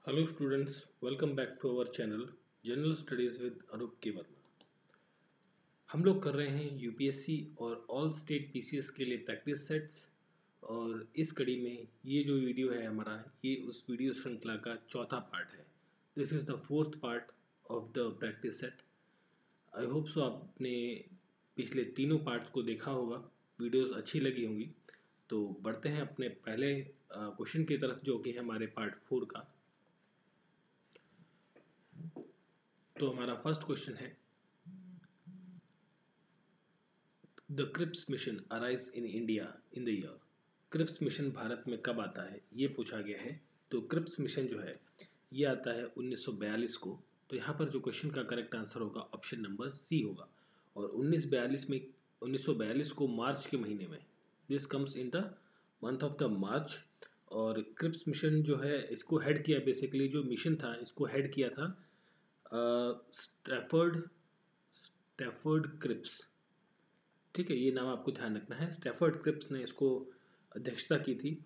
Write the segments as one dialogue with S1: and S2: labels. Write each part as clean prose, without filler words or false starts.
S1: Hello students, welcome back to our channel general studies with Anoop K Verma. हम लोग कर रहे हैं यूपीएससी और ऑल स्टेट पीसीएस के लिए प्रैक्टिस सेट्स। और इस कड़ी में ये जो वीडियो है हमारा, ये उस वीडियो श्रृंखला का चौथा पार्ट है। This is the fourth part of the practice set. I hope so आपने पिछले तीनों पार्ट्स को देखा होगा, वीडियोस अच्छी लगी होंगी। तो बढ़ते हैं अपने पहले क्वेश्चन की तरफ, जो कि है हमारे पार्ट 4 का। तो हमारा फर्स्ट क्वेश्चन है, the Cripps mission arise in India in the year. Cripps mission Bharat में कब आता है, ये पूछा गया है। तो क्रिप्स मिशन जो है ये आता है 1942 को। तो यहाँ पर जो क्वेश्चन का करेक्ट आंसर होगा ऑप्शन नंबर सी होगा। और 1942 को मार्च के महीने में, this comes in the month of the March. और क्रिप्स मिशन जो है इसको हेड किया, बेसिकली जो मिशन था इसको हेड किया था स्टैफर्ड स्टैफर्ड क्रिप्स। ठीक है, ये नाम आपको ध्यान रखना है। स्टैफर्ड क्रिप्स ने इसको अध्यक्षता की थी।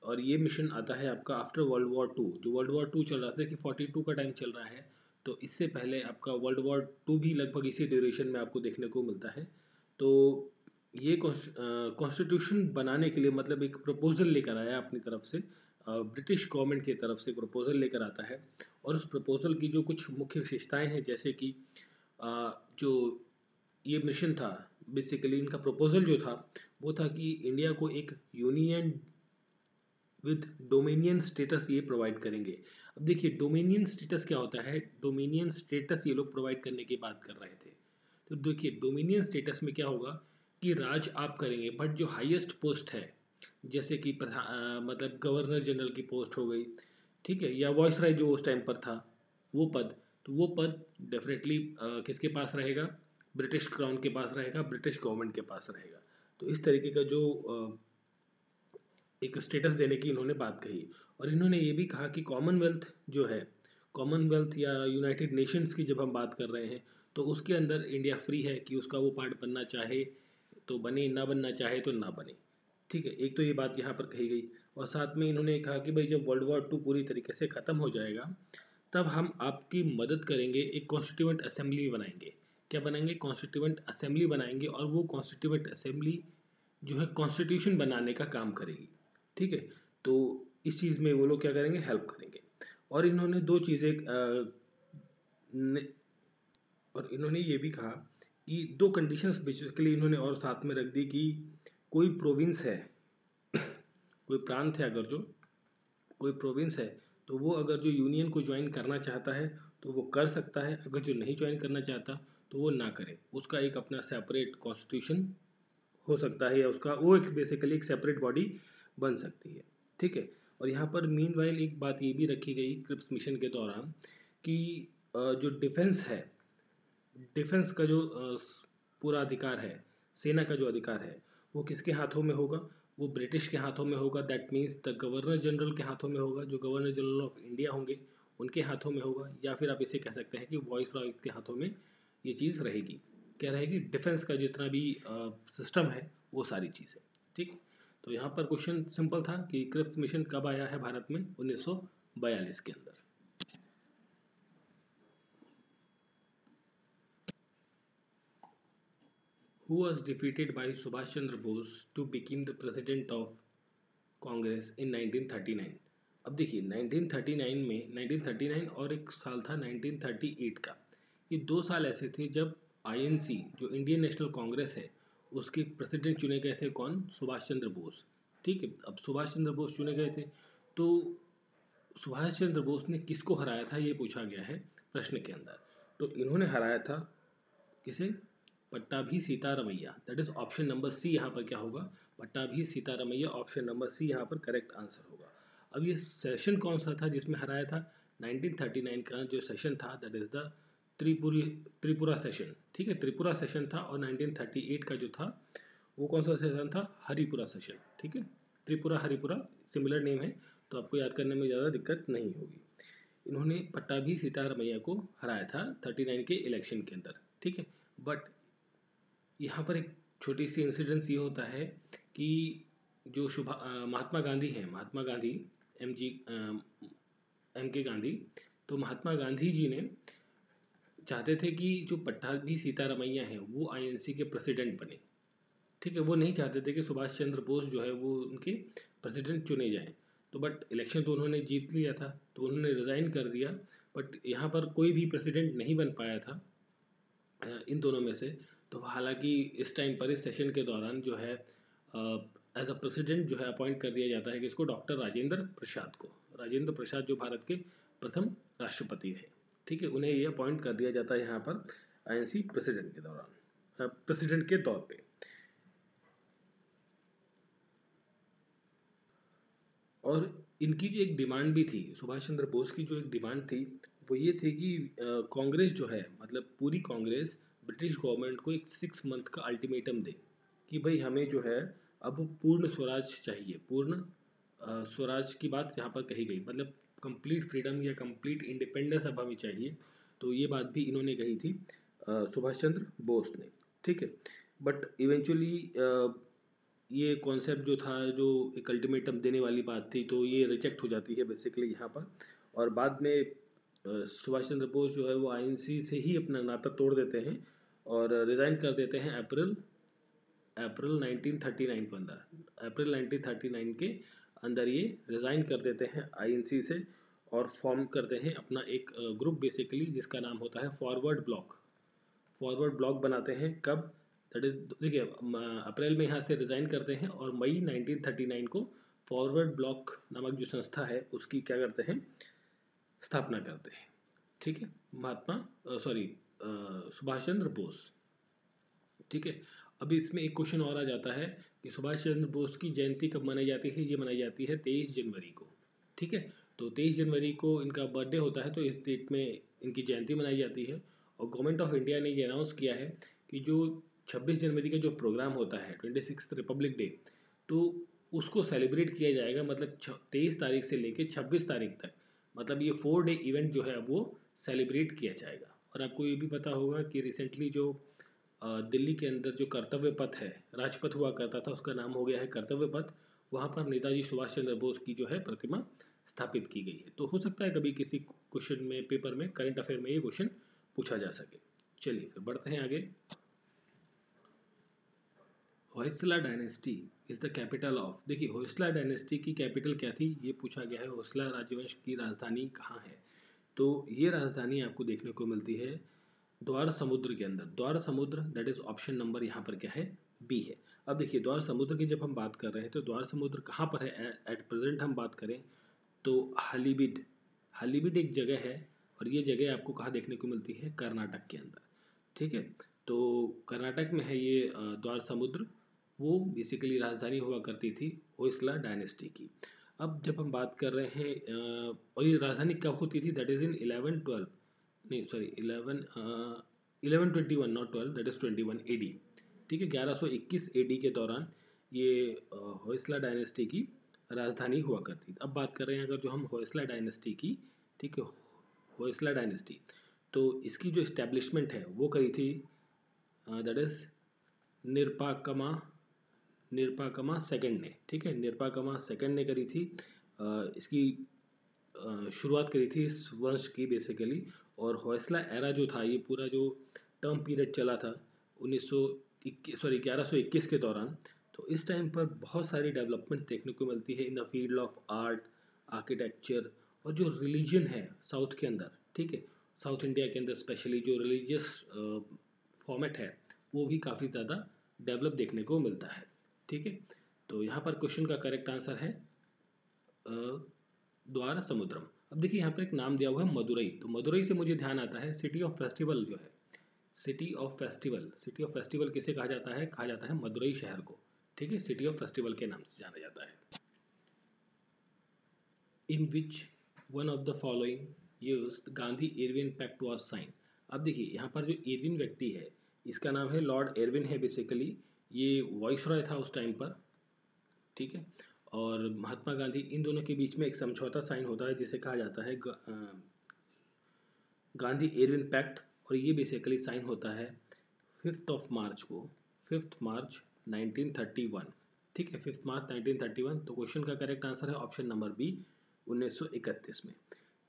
S1: और ये मिशन आता है आपका आफ्टर वर्ल्ड वॉर टू। जो वर्ल्ड वॉर टू चल रहा था कि 42 का टाइम चल रहा है, तो इससे पहले आपका वर्ल्ड वॉर टू भी लगभग इसी ड्यूरेशन में आपको देखने को मिलता है। तो ये कॉन्स्टिट्यूशन बनाने के लिए, मतलब एक प्रपोजल लेकर आया अपनी तरफ से, ब्रिटिश गवर्नमेंट की तरफ से प्रपोजल लेकर आता है। और उस प्रपोजल की जो कुछ मुख्य विशेषताएं हैं, जैसे कि जो ये मिशन था, बेसिकली इनका प्रपोजल जो था वो था कि इंडिया को एक यूनियन विद डोमिनियन स्टेटस ये प्रोवाइड करेंगे। अब देखिए डोमिनियन स्टेटस क्या होता है। डोमिनियन स्टेटस ये लोग प्रोवाइड करने की बात कर रहे थे। तो देखिए डोमिनियन स्टेटस में क्या होगा कि राज आप करेंगे, बट जो हाईएस्ट पोस्ट है, जैसे कि मतलब गवर्नर जनरल की पोस्ट हो गई, ठीक है, या वॉइस राय जो उस टाइम पर था वो पद, तो वो पद डेफिनेटली किसके पास रहेगा? ब्रिटिश क्राउन के पास रहेगा, ब्रिटिश गवर्नमेंट के पास रहेगा। तो इस तरीके का जो एक स्टेटस देने की इन्होंने बात कही। और इन्होंने ये भी कहा कि कॉमनवेल्थ जो है, कॉमनवेल्थ या यूनाइटेड नेशंस की जब हम बात कर रहे हैं, तो उसके अंदर इंडिया फ्री है कि उसका वो पार्ट बनना चाहे तो बने, ना बनना चाहे तो ना बने। ठीक है, एक तो ये बात यहाँ पर कही गई। और साथ में इन्होंने कहा कि भाई जब वर्ल्ड वॉर टू पूरी तरीके से ख़त्म हो जाएगा, तब हम आपकी मदद करेंगे, एक कॉन्स्टिट्यूएंट असेंबली बनाएंगे। क्या बनाएंगे? कॉन्स्टिट्यूएंट असेंबली बनाएंगे। और वो कॉन्स्टिट्यूएंट असेंबली जो है कॉन्स्टिट्यूशन बनाने का काम करेगी। ठीक है, तो इस चीज़ में वो लोग क्या करेंगे? हेल्प करेंगे। और इन्होंने दो चीज़ें और इन्होंने ये भी कहा कि दो कंडीशंस बेसिकली इन्होंने और साथ में रख दी कि कोई प्रोविंस है, कोई प्रांत है, अगर जो कोई प्रोविंस है, तो वो अगर जो यूनियन को ज्वाइन करना चाहता है तो वो कर सकता है, अगर जो नहीं ज्वाइन करना चाहता तो वो ना करे। उसका एक अपना सेपरेट कॉन्स्टिट्यूशन हो सकता है, या उसका वो एक बेसिकली एक सेपरेट बॉडी बन सकती है। ठीक है, और यहाँ पर मीनवाइल एक बात ये भी रखी गई क्रिप्स मिशन के दौरान कि जो डिफेंस है, डिफेंस का जो पूरा अधिकार है, सेना का जो अधिकार है, वो किसके हाथों में होगा? वो ब्रिटिश के हाथों में होगा। That means the governor general के हाथों में होगा। जो गवर्नर जनरल ऑफ इंडिया होंगे उनके हाथों में होगा। या फिर आप इसे कह सकते हैं कि वॉइस रॉय के हाथों में ये चीज़ रहेगी। क्या रहेगी? डिफेंस का जितना भी सिस्टम है वो सारी चीज़ें। ठीक, तो यहाँ पर क्वेश्चन सिंपल था कि क्रिप्स मिशन कब आया है भारत में? 1942 के अंदर। Who was defeated by Subhash Chandra Bose to become the president of Congress इन 1939? अब देखिए 1939 में 1939 और एक साल था 1938 का। ये 2 साल ऐसे थे जब आईएनसी जो इंडियन नेशनल कांग्रेस है उसके प्रेसिडेंट चुने गए थे। कौन? सुभाष चंद्र बोस। ठीक है, अब सुभाष चंद्र बोस चुने गए थे, तो सुभाष चंद्र बोस ने किसको हराया था ये पूछा गया है प्रश्न के अंदर। तो इन्होंने हराया था किसे? Pattabhi Sitaramayya. That is option number C. यहाँ पर क्या होगा? Pattabhi Sitaramayya. Option number C यहाँ पर करेक्ट आंसर होगा। अब ये सेशन कौन सा था जिसमें हराया था? 1939 का जो सेशन था, that is the Tripuri Tripura session. ठीक है, त्रिपुरा सेशन था। और 1938 का जो था वो कौन सा सेशन था? हरिपुरा सेशन। ठीक है, त्रिपुरा हरिपुरा सिमिलर नेम है, तो आपको याद करने में ज़्यादा दिक्कत नहीं होगी। इन्होंने पट्टाभी सीतारमैया को हराया था 39 के इलेक्शन के अंदर। ठीक है, बट यहाँ पर एक छोटी सी इंसिडेंस ये होता है कि जो महात्मा गांधी हैं, Mahatma Gandhi M G M के गांधी, तो महात्मा गांधी जी ने चाहते थे कि जो पट्टाभी सीतारमैया हैं वो आईएनसी के प्रेसिडेंट बने। ठीक है, वो नहीं चाहते थे कि सुभाष चंद्र बोस जो है वो उनके प्रेसिडेंट चुने जाएं। तो बट इलेक्शन तो उन्होंने जीत लिया था, तो उन्होंने रिज़ाइन कर दिया। बट यहाँ पर कोई भी प्रेसिडेंट नहीं बन पाया था इन दोनों में से। तो हालांकि इस टाइम पर इस सेशन के दौरान जो है एज अ प्रेसिडेंट जो है अपॉइंट कर दिया जाता है कि इसको डॉक्टर राजेंद्र प्रसाद को। राजेंद्र प्रसाद जो भारत के प्रथम राष्ट्रपति है, ठीक है, उन्हें ये अपॉइंट कर दिया जाता है यहाँ पर आईएनसी प्रेसिडेंट के दौरान, प्रेसिडेंट के तौर पे। और इनकी जो एक डिमांड भी थी, सुभाष चंद्र बोस की जो एक डिमांड थी वो ये थी कि कांग्रेस जो है, मतलब पूरी कांग्रेस ब्रिटिश गवर्नमेंट को एक 6 मंथ का अल्टीमेटम दे कि भाई हमें जो है अब पूर्ण स्वराज चाहिए। पूर्ण स्वराज की बात यहाँ पर कही गई, मतलब कंप्लीट फ्रीडम या कंप्लीट इंडिपेंडेंस अब हमें चाहिए। तो ये बात भी इन्होंने कही थी सुभाष चंद्र बोस ने, ठीक है। बट इवेंचुअली ये कॉन्सेप्ट जो था, जो एक अल्टीमेटम देने वाली बात थी, तो ये रिजेक्ट हो जाती है बेसिकली यहाँ पर। और बाद में सुभाष चंद्र बोस जो है वो आईएनसी से ही अपना नाता तोड़ देते हैं और रिज़ाइन कर देते हैं अप्रैल अप्रैल 1939 के अंदर। अप्रैल 1939 के अंदर ये रिज़ाइन कर देते हैं आईएनसी से और फॉर्म करते हैं अपना एक ग्रुप बेसिकली, जिसका नाम होता है फॉरवर्ड ब्लॉक। फॉरवर्ड ब्लॉक बनाते हैं कब, दैट इज देखिए अप्रैल में यहाँ से रिज़ाइन करते हैं और मई 1939 को फॉरवर्ड ब्लॉक नामक जो संस्था है उसकी क्या करते हैं, स्थापना करते हैं। ठीक है, महात्मा सॉरी सुभाष चंद्र बोस। ठीक है, अभी इसमें एक क्वेश्चन और आ जाता है कि सुभाष चंद्र बोस की जयंती कब मनाई जाती है। ये मनाई जाती है 23 जनवरी को। ठीक है, तो 23 जनवरी को इनका बर्थडे होता है, तो इस डेट में इनकी जयंती मनाई जाती है। और गवर्नमेंट ऑफ इंडिया ने ये अनाउंस किया है कि जो 26 जनवरी का जो प्रोग्राम होता है 26th रिपब्लिक डे, तो उसको सेलिब्रेट किया जाएगा, मतलब 23 तारीख से लेकर 26 तारीख तक, मतलब ये 4 डे इवेंट जो है वो सेलिब्रेट किया जाएगा। और आपको ये भी पता होगा कि रिसेंटली जो दिल्ली के अंदर जो कर्तव्य पथ है, राजपथ हुआ करता था, उसका नाम हो गया है कर्तव्य पथ। वहाँ पर नेताजी सुभाष चंद्र बोस की जो है प्रतिमा स्थापित की गई है। तो हो सकता है कभी किसी क्वेश्चन में, पेपर में, करंट अफेयर में ये क्वेश्चन पूछा जा सके। चलिए फिर बढ़ते हैं आगे। Hoysala dynasty is the capital of. देखिए होयसला डायनेस्टी की कैपिटल क्या थी, ये पूछा गया है। होयसला राजवंश की राजधानी कहाँ है, तो ये राजधानी आपको देखने को मिलती है द्वार समुद्र के अंदर। द्वार समुद्र, दैट इज ऑप्शन नंबर यहाँ पर क्या है, बी है। अब देखिए द्वार समुद्र की जब हम बात कर रहे हैं तो द्वार समुद्र कहाँ पर है एट प्रेजेंट हम बात करें तो हालीबिड। हालीबिड एक जगह है और ये जगह आपको कहाँ देखने को मिलती है, कर्नाटक के अंदर। ठीक है, तो कर्नाटक में है ये द्वार समुद्र। वो बेसिकली राजधानी हुआ करती थी होयसला डायनेस्टी की। अब जब हम बात कर रहे हैं और ये राजधानी कब होती थी, दैट इज इन 1112, नहीं sorry 1121, not 12, that is 21 AD. ठीक है, 1121 एडी के दौरान ये होयसला डायनेस्टी की राजधानी हुआ करती थी। अब बात कर रहे हैं अगर जो हम होयसला डायनेस्टी की, ठीक है, होयसला डायनेस्टी, तो इसकी जो इस्टेब्लिशमेंट है वो करी थी दैट इज निरपाकमा निरपाकमा सेकंड ने। ठीक है, निरपाकमा सेकंड ने करी थी इसकी शुरुआत करी थी इस वंश की बेसिकली। और होयसला एरा जो था, ये पूरा जो टर्म पीरियड चला था 1121 के दौरान। तो इस टाइम पर बहुत सारी डेवलपमेंट्स देखने को मिलती है in the field of art, architecture और जो रिलीजन है साउथ के अंदर। ठीक है, साउथ इंडिया के अंदर स्पेशली जो रिलीजियस फॉर्मेट है वो भी काफ़ी ज़्यादा डेवलप देखने को मिलता है। ठीक है, तो यहाँ पर क्वेश्चन का करेक्ट आंसर है द्वार समुद्रम। अब देखिए यहाँ पर एक नाम दिया हुआ है मदुरई, तो मदुरई से मुझे ध्यान आता है सिटी ऑफ फेस्टिवल जो है, city of festival. City of festival किसे कहा जाता है, कहा जाता है मदुरई शहर को। ठीक है, सिटी ऑफ फेस्टिवल के नाम से जाना जाता है। In which one of the following use Gandhi Irwin pact was signed. अब देखिए यहाँ पर जो इरविन व्यक्ति है इसका नाम है लॉर्ड इरविन है बेसिकली। ये वॉइस रॉय था उस टाइम पर। ठीक है, और महात्मा गांधी, इन दोनों के बीच में एक समझौता साइन होता है जिसे कहा जाता है गांधी इरविन पैक्ट। और ये बेसिकली साइन होता है 5 मार्च को, 5 मार्च 1931। ठीक है, 5 मार्च 1931। तो क्वेश्चन का करेक्ट आंसर है ऑप्शन नंबर बी 1931 में।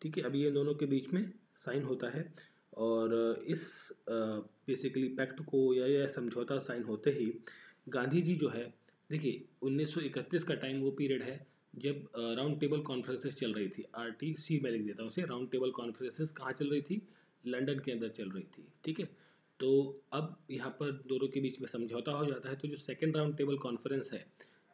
S1: ठीक है, अभी ये दोनों के बीच में साइन होता है और इस बेसिकली पैक्ट को या समझौता साइन होते ही गांधी जी जो है, देखिए 1931 का टाइम वो पीरियड है जब राउंड टेबल कॉन्फ्रेंसेस चल रही थी। RTC मैं लिख देता हूँ उसे, राउंड टेबल कॉन्फ्रेंसेस कहाँ चल रही थी? लंदन के अंदर चल रही थी। ठीक है, तो अब यहाँ पर दोनों के बीच में समझौता हो जाता है। तो जो सेकेंड राउंड टेबल कॉन्फ्रेंस है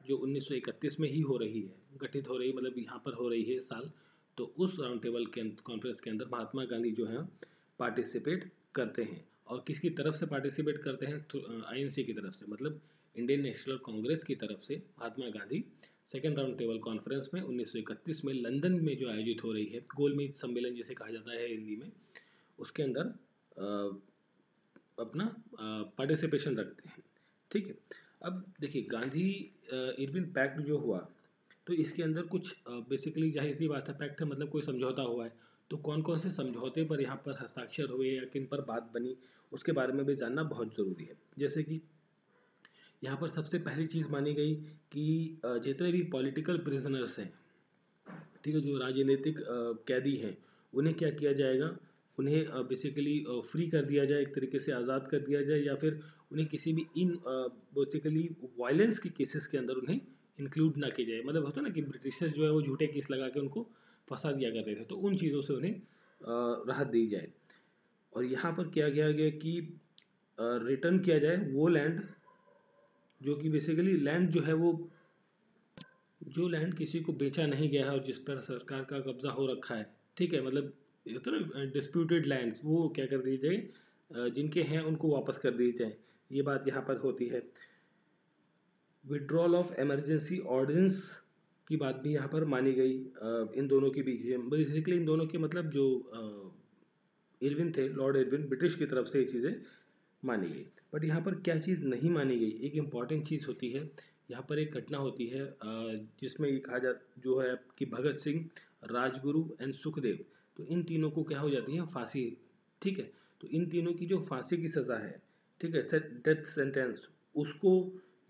S1: जो 1931 में ही हो रही है, गठित हो रही है, मतलब यहाँ पर हो रही है साल, तो उस राउंड टेबल के कॉन्फ्रेंस के अंदर महात्मा गांधी जो है पार्टिसिपेट करते हैं। और किसकी तरफ से पार्टिसिपेट करते हैं? तो INC की तरफ से, मतलब इंडियन नेशनल कांग्रेस की तरफ से Mahatma Gandhi second round table conference में 1931 में लंदन में जो आयोजित हो रही है, गोलमेज सम्मेलन जिसे कहा जाता है हिंदी में, उसके अंदर अपना पार्टिसिपेशन रखते हैं। ठीक है, अब देखिए गांधी इरविन पैक्ट जो हुआ, तो इसके अंदर कुछ बेसिकली जाहिर सी बात है, पैक्ट है मतलब कोई समझौता हुआ है, तो कौन कौन से समझौते पर यहाँ पर हस्ताक्षर हुए या किन पर बात बनी, उसके बारे में भी जानना बहुत ज़रूरी है। जैसे कि यहाँ पर सबसे पहली चीज़ मानी गई कि जितने भी पॉलिटिकल प्रिजनर्स हैं, ठीक है, जो राजनीतिक कैदी हैं, उन्हें क्या किया जाएगा? उन्हें बेसिकली फ्री कर दिया जाए, एक तरीके से आज़ाद कर दिया जाए, या फिर उन्हें किसी भी इन बेसिकली वायलेंस के केसेस के अंदर उन्हें इंक्लूड ना किया जाए। मतलब होता है ना कि ब्रिटिशर्स जो है वो झूठे केस लगा के उनको फंसा दिया करते थे, तो उन चीज़ों से उन्हें राहत दी जाए। और यहाँ पर क्या किया गया कि रिटर्न किया जाए वो लैंड जो कि बेसिकली लैंड जो है वो, जो लैंड किसी को बेचा नहीं गया है और जिस पर सरकार का कब्जा हो रखा है, ठीक है, मतलब ये तो ना डिस्प्यूटेड लैंड्स, वो क्या कर दिए जाए, जिनके हैं उनको वापस कर दिए जाए, ये बात यहाँ पर होती है। विड्रॉल ऑफ इमरजेंसी ऑर्डिनेंस की बात भी यहाँ पर मानी गई इन दोनों के बीच। बेसिकली इन दोनों के मतलब जो इरविन थे, लॉर्ड इरविन, ब्रिटिश की तरफ से ये चीज़ें मानी गई। बट यहाँ पर क्या चीज़ नहीं मानी गई, एक इम्पॉर्टेंट चीज़ होती है यहाँ पर, एक घटना होती है जिसमें ये कहा जा जो है कि भगत सिंह, राजगुरु एंड सुखदेव, तो इन तीनों को क्या हो जाती है? फांसी। ठीक है, तो इन तीनों की जो फांसी की सज़ा है, ठीक है, डेथ सेंटेंस, उसको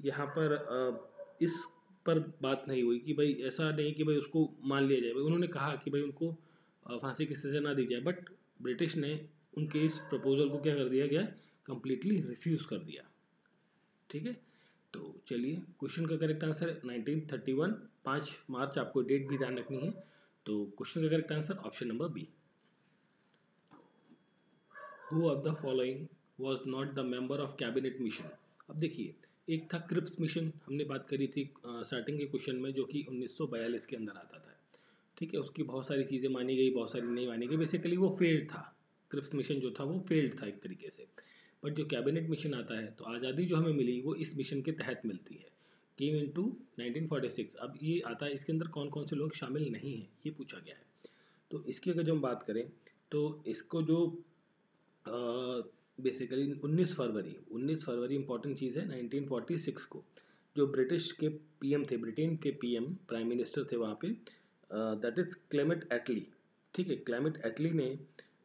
S1: यहाँ पर इस पर बात नहीं हुई कि भाई ऐसा नहीं कि भाई उसको मान लिया जाए। भाई उन्होंने कहा कि भाई उनको फांसी की सज़ा ना दी जाए, बट ब्रिटिश ने उनके इस प्रपोजल को क्या कर दिया गया? कंप्लीटली रिफ्यूज़ कर दिया। ठीक है, तो चलिए क्वेश्चन का करेक्ट आंसर है 1931, 5 मार्च, आपको डेट भी ध्यान रखनी है। तो क्वेश्चन का correct answer option number B. Who of the following was not the member of cabinet mission? अब देखिए, एक था क्रिप्स मिशन, हमने बात करी थी स्टार्टिंग के क्वेश्चन में, जो कि 1942 के अंदर आता था। ठीक है, उसकी बहुत सारी चीज़ें मानी गई, बहुत सारी नहीं मानी गई, बेसिकली वो फेल्ड था। क्रिप्स मिशन जो था वो फेल्ड था एक तरीके से। बट जो कैबिनेट मिशन आता है, तो आज़ादी जो हमें मिली वो इस मिशन के तहत मिलती है, केम इनटू 1946। अब ये आता है, इसके अंदर कौन कौन से लोग शामिल नहीं हैं ये पूछा गया है। तो इसकी अगर जो हम बात करें, तो इसको जो बेसिकली 19 फरवरी इंपॉर्टेंट चीज़ है, 1946 को जो ब्रिटिश के PM थे, ब्रिटेन के PM प्राइम मिनिस्टर थे वहाँ पे, दैट इज़ क्लेमेंट एटली। ठीक है, क्लेमेंट एटली ने,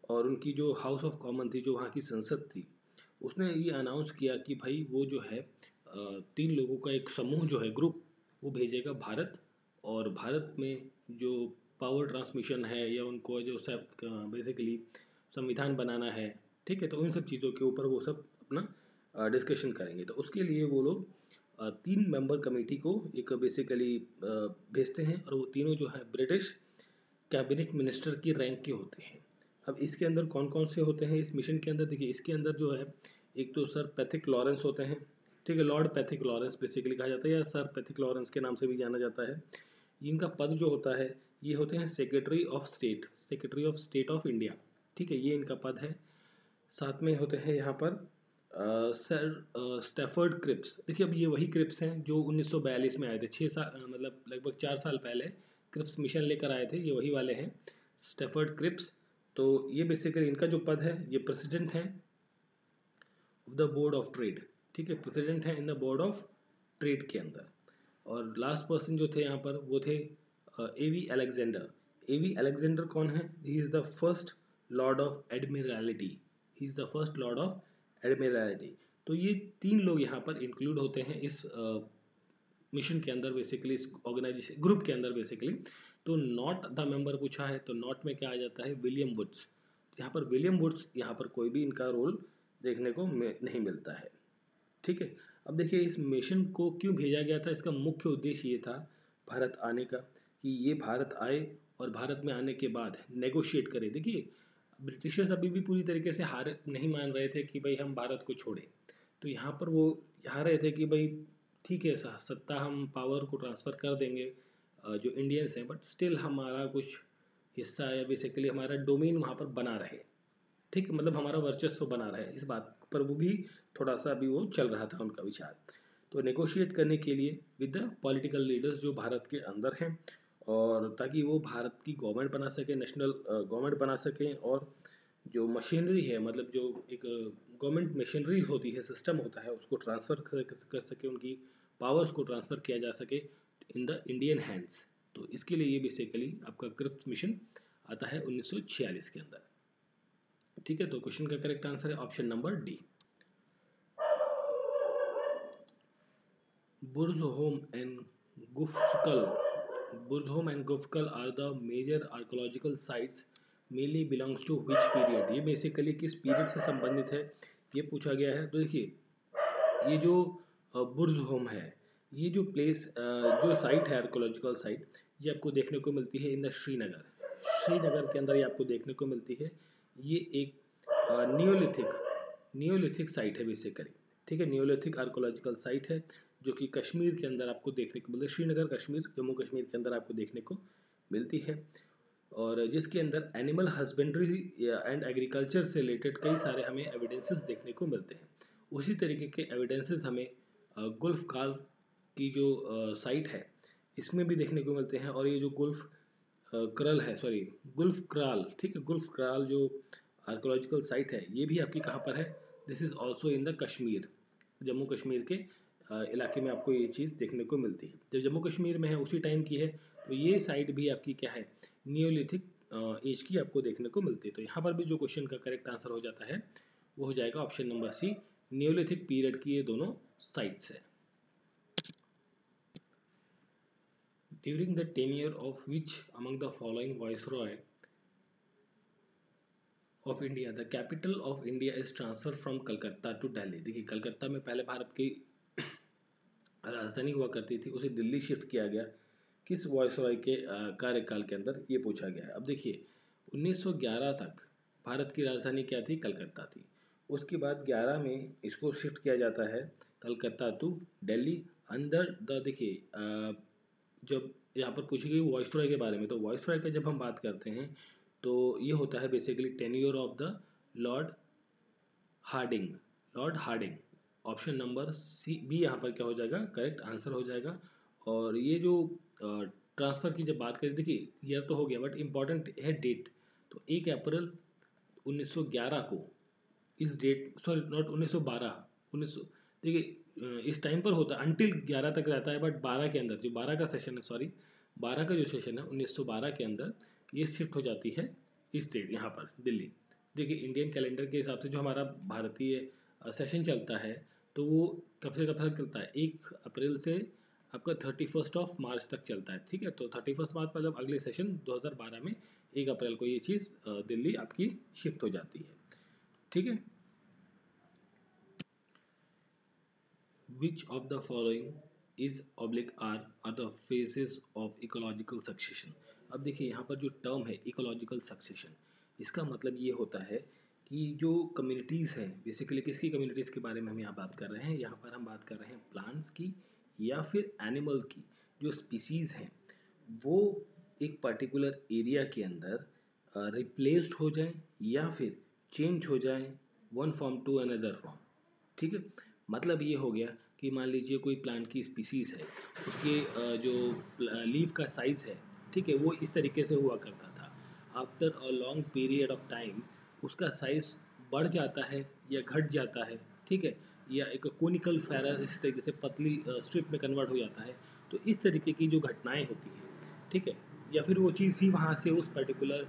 S1: और उनकी जो हाउस ऑफ कॉमन थी, जो वहाँ की संसद थी, उसने ये अनाउंस किया कि भाई वो जो है 3 लोगों का एक समूह जो है, ग्रुप, वो भेजेगा भारत, और भारत में जो पावर ट्रांसमिशन है या उनको जो सब बेसिकली संविधान बनाना है, ठीक है, तो उन सब चीज़ों के ऊपर वो सब अपना डिस्कशन करेंगे। तो उसके लिए वो लोग 3 मेंबर कमेटी को एक बेसिकली भेजते हैं, और वो तीनों जो है ब्रिटिश कैबिनेट मिनिस्टर की रैंक के होते हैं। अब इसके अंदर कौन कौन से होते हैं इस मिशन के अंदर? देखिए, इसके अंदर जो है, एक तो सर पैथिक लॉरेंस होते हैं, ठीक है, लॉर्ड पैथिक लॉरेंस बेसिकली कहा जाता है, या सर पैथिक लॉरेंस के नाम से भी जाना जाता है। इनका पद जो होता है, ये होते हैं secretary of state of India. ठीक है, ये इनका पद है। साथ में होते हैं यहाँ पर सर स्टैफर्ड क्रिप्स। देखिए, अब ये वही क्रिप्स हैं जो 1942 में आए थे, 6 साल मतलब लगभग 4 साल पहले क्रिप्स मिशन लेकर आए थे, ये वही वाले हैं स्टैफर्ड क्रिप्स। तो ये बेसिकली इनका जो पद है, ये प्रेसिडेंट है of the board of trade. ठीक है, प्रेसिडेंट है in the board of trade के अंदर। और लास्ट पर्सन जो थे यहाँ पर, वो थे AV अलेक्जेंडर। AV अलेक्जेंडर कौन है? He is the first lord of Admiralty. He is the first lord of Admiralty. तो ये 3 लोग यहाँ पर इंक्लूड होते हैं इस मिशन के अंदर बेसिकली, इस ऑर्गेनाइजेशन ग्रुप के अंदर बेसिकली। तो नॉट द मेंबर पूछा है, तो नॉट में क्या आ जाता है, विलियम वुड्स। यहाँ पर विलियम वुड्स, यहाँ पर कोई भी इनका रोल देखने को नहीं मिलता है। ठीक है, अब देखिए इस मिशन को क्यों भेजा गया था, इसका मुख्य उद्देश्य ये था भारत आने का, कि ये भारत आए और भारत में आने के बाद नेगोशिएट करे। देखिए ब्रिटिशर्स अभी भी पूरी तरीके से हार नहीं मान रहे थे कि भाई हम भारत को छोड़ें, तो यहाँ पर वो चाह रहे थे कि भाई ठीक है सत्ता हम पावर को ट्रांसफ़र कर देंगे जो इंडियंस हैं, बट स्टिल हमारा कुछ हिस्सा या बेसिकली हमारा डोमेन वहाँ पर बना रहे। ठीक है, मतलब हमारा वर्चस्व बना रहे, इस बात पर वो भी थोड़ा सा अभी वो चल रहा था उनका विचार। तो नेगोशिएट करने के लिए विद द पॉलिटिकल लीडर्स जो भारत के अंदर हैं, और ताकि वो भारत की गवर्नमेंट बना सके, नेशनल गवर्नमेंट बना सकें, और जो मशीनरी है, मतलब जो एक गवर्नमेंट मशीनरी होती है, सिस्टम होता है, उसको ट्रांसफ़र कर सके, उनकी पावर्स को ट्रांसफ़र किया जा सके इन द इंडियन हैंड्स। तो इसके लिए ये बेसिकली आपका क्रिप्स मिशन आता है 1946 के अंदर। ठीक है, तो क्वेश्चन का करेक्ट आंसर है option number D. Burzahom and Gufkral Burzholm and Gufkal are the major archaeological sites mainly belongs to which period? ये बेसिकली किस पीरियड से संबंधित है, ये पूछा गया है। तो देखिए ये जो बुर्जहोम है, ये जो प्लेस जो साइट है आर्कोलॉजिकल साइट, ये आपको देखने को मिलती है इन द श्रीनगर के अंदर ये आपको देखने को मिलती है। ये एक नियोलिथिक साइट है बेसिकली। ठीक है, नियोलिथिक आर्कोलॉजिकल साइट है जो कि कश्मीर के अंदर आपको देखने को मिलती है, श्रीनगर कश्मीर, जम्मू कश्मीर के अंदर आपको देखने को मिलती है, और जिसके अंदर एनिमल हस्बेंड्री एंड एग्रीकल्चर से रिलेटेड कई सारे हमें एविडेंसेस देखने को मिलते हैं। उसी तरीके के एविडेंसेस हमें गुल्फ काल की जो साइट है इसमें भी देखने को मिलते हैं। और ये जो गुल्फ क्राल, ठीक है, गुल्फ क्राल जो आर्कोलॉजिकल साइट है, ये भी आपकी कहाँ पर है, this is also in the Kashmir, Jammu Kashmir के इलाके में आपको ये चीज़ देखने को मिलती है। जब जम्मू कश्मीर में है उसी टाइम की है, तो ये साइट भी आपकी क्या है, नियोलिथिक एज की आपको देखने को मिलती है। तो यहाँ पर भी जो क्वेश्चन का करेक्ट आंसर हो जाता है वो हो जाएगा option number C, neolithic period की ये दोनों साइट्स है। During the tenure of which among the following viceroy of India the capital of India is transfer from Calcutta to Delhi. देखिए कलकत्ता में पहले भारत की राजधानी हुआ करती थी, उसे दिल्ली शिफ्ट किया गया किस वायसरॉय के कार्यकाल के अंदर, ये पूछा गया है। अब देखिए 1911 तक भारत की राजधानी क्या थी, कलकत्ता थी। उसके बाद 11 में इसको शिफ्ट किया जाता है कलकत्ता टू दिल्ली अंदर द, देखिए जब यहाँ पर पूछी गई वायसरॉय के बारे में, तो वायसरॉय का जब हम बात करते हैं तो ये होता है basically tenure of the Lord Hardinge, option number C B यहाँ पर क्या हो जाएगा, करेक्ट आंसर हो जाएगा। और ये जो ट्रांसफ़र की जब बात करें, देखिए ईयर तो हो गया बट इम्पॉर्टेंट है डेट। तो 1 अप्रैल 1911 को इस डेट, सॉरी नॉट 1912, 1900, देखिए इस टाइम पर होता है अंटिल 11 तक रहता है, बट 12 के अंदर जो 12 का सेशन है, सॉरी 12 का जो सेशन है 1912 के अंदर ये शिफ्ट हो जाती है इस डेट यहाँ पर दिल्ली। देखिए इंडियन कैलेंडर के हिसाब से जो हमारा भारतीय सेशन चलता है, तो वो कब से कब तक चलता है, 1 अप्रैल से आपका 31 मार्च तक चलता है। ठीक है, तो 31 मार्च मतलब अगले सेशन 2012 में 1 अप्रैल को ये चीज़ दिल्ली आपकी शिफ्ट हो जाती है। ठीक है, Which of the following is oblique are the phases of ecological succession? अब देखिए यहाँ पर जो टर्म है इकोलॉजिकल सक्सेशन, इसका मतलब ये होता है कि जो कम्युनिटीज़ हैं, बेसिकली किसकी कम्युनिटीज़ के बारे में हम यहाँ बात कर रहे हैं, यहाँ पर हम बात कर रहे हैं प्लांट्स की या फिर एनिमल की। जो स्पीसीज़ हैं वो एक पर्टिकुलर एरिया के अंदर रिप्लेस्ड हो जाएं या फिर चेंज हो जाएं one form to another form. ठीक है, मतलब ये हो गया कि मान लीजिए कोई प्लांट की स्पीसीज़ है, उसके जो लीफ का साइज़ है, ठीक है, वो इस तरीके से हुआ करता था। After a long period of time उसका साइज़ बढ़ जाता है या घट जाता है, ठीक है, या एक कोनिकल फेरा इस तरीके से पतली स्ट्रिप में कन्वर्ट हो जाता है। तो इस तरीके की जो घटनाएं होती हैं, ठीक है, या फिर वो चीज़ ही वहाँ से उस पर्टिकुलर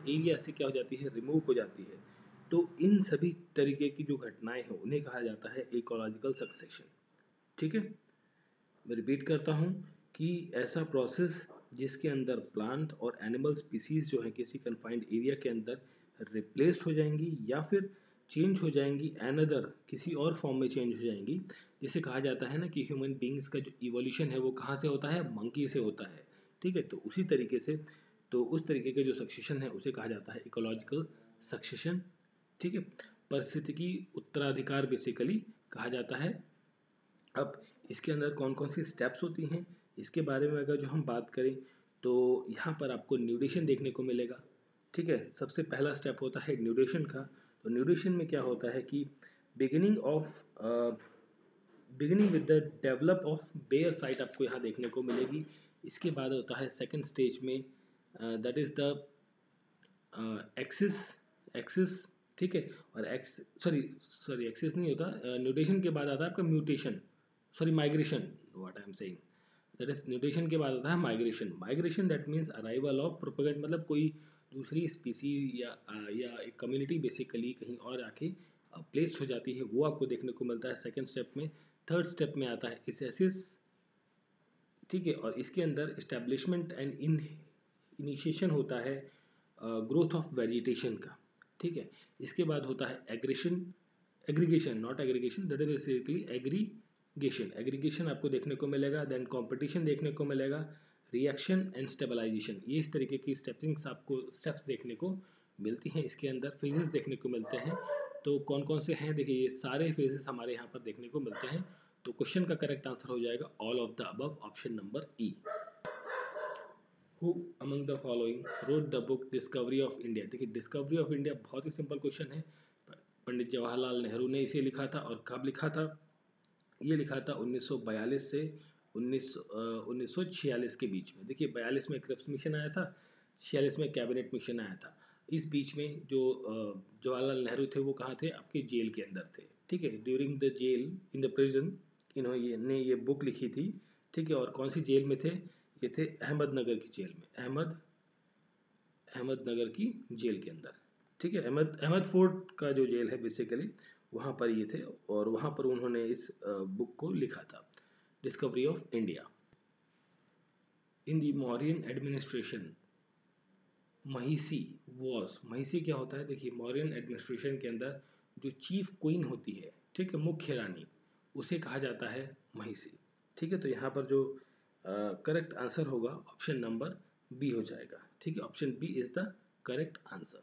S1: एरिया से क्या हो जाती है, रिमूव हो जाती है। तो इन सभी तरीके की जो घटनाएं हैं उन्हें कहा जाता है इकोलॉजिकल सक्सेशन। ठीक है, मैं रिपीट करता हूँ कि ऐसा प्रोसेस जिसके अंदर प्लांट और एनिमल स्पीसीज जो है किसी कन्फाइंड एरिया के अंदर रिप्लेस्ड हो जाएंगी या फिर चेंज हो जाएंगी, अनदर किसी और फॉर्म में चेंज हो जाएंगी। जिसे कहा जाता है ना कि ह्यूमन बींग्स का जो इवोल्यूशन है वो कहाँ से होता है, मंकी से होता है। ठीक है, तो उसी तरीके से तो उस तरीके के जो सक्सेशन है उसे कहा जाता है इकोलॉजिकल सक्सेशन। ठीक है, पारिस्थितिकी उत्तराधिकार बेसिकली कहा जाता है। अब इसके अंदर कौन कौन सी स्टेप्स होती हैं इसके बारे में अगर जो हम बात करें तो यहाँ पर आपको न्यूट्रिशन देखने को मिलेगा। ठीक है, सबसे पहला स्टेप होता है न्यूट्रिशन का। तो न्यूट्रिशन में क्या होता है कि beginning with the develop of bare site आपको यहाँ देखने को मिलेगी। इसके बाद होता है सेकंड स्टेज में that is the axis axis. ठीक है, और एक्सिस नहीं होता, न्यूटेशन के बाद आता है आपका mutation, migration, what I am saying, that is mutation के बाद आता है migration. Migration that means arrival of propagate, मतलब कोई दूसरी स्पीसीज या एक कम्युनिटी बेसिकली कहीं और आके प्लेस हो जाती है, वो आपको देखने को मिलता है सेकेंड स्टेप में। थर्ड स्टेप में आता है इसेसिस। ठीक है, और इसके अंदर इस्टेब्लिशमेंट एंड इनिशिएशन होता है ग्रोथ ऑफ वेजिटेशन का। ठीक है, इसके बाद होता है aggregation, not aggregation, that is basically aggregation आपको देखने को मिलेगा। देन कंपटीशन देखने को मिलेगा, रिएक्शन एंड स्टेबलाइजेशन। ये इस तरीके की स्टेप्स देखने को मिलती हैं। इसके अंदर फेजेस देखने को मिलते हैं। तो कौन कौन से हैं, देखिए ये सारे फेजेस हमारे यहाँ पर देखने को मिलते हैं। तो क्वेश्चन का करेक्ट आंसर हो जाएगा all of the above, option number E. Who among the following wrote the book discovery of India? देखिए डिस्कवरी ऑफ इंडिया बहुत ही सिंपल क्वेश्चन है। पंडित जवाहरलाल नेहरू ने इसे लिखा था, और कब लिखा था? ये लिखा था 1942 से 1946 के बीच में। देखिए 42 में क्रिप्स मिशन आया था, 46 में कैबिनेट मिशन आया था। इस बीच में जो जवाहरलाल नेहरू थे वो कहाँ थे? आपके जेल के अंदर थे। ठीक है, during the jail in the prison इन्होंने ये बुक लिखी थी। ठीक है, और कौन सी जेल में थे? ये थे अहमदनगर की जेल में, अहमदनगर की जेल के अंदर। ठीक है, अहमद फोर्ट का जो जेल है बेसिकली वहाँ पर ये थे, और वहाँ पर उन्होंने इस बुक को लिखा था, discovery of India. In the Mauryan administration Mahishi क्या होता है? देखिए मौर्यन एडमिनिस्ट्रेशन के अंदर जो चीफ क्वीन होती है, ठीक है, मुख्य रानी, उसे कहा जाता है महिसी। ठीक है, तो यहाँ पर जो करेक्ट आंसर होगा ऑप्शन नंबर बी हो जाएगा। ठीक है, option B is the correct answer.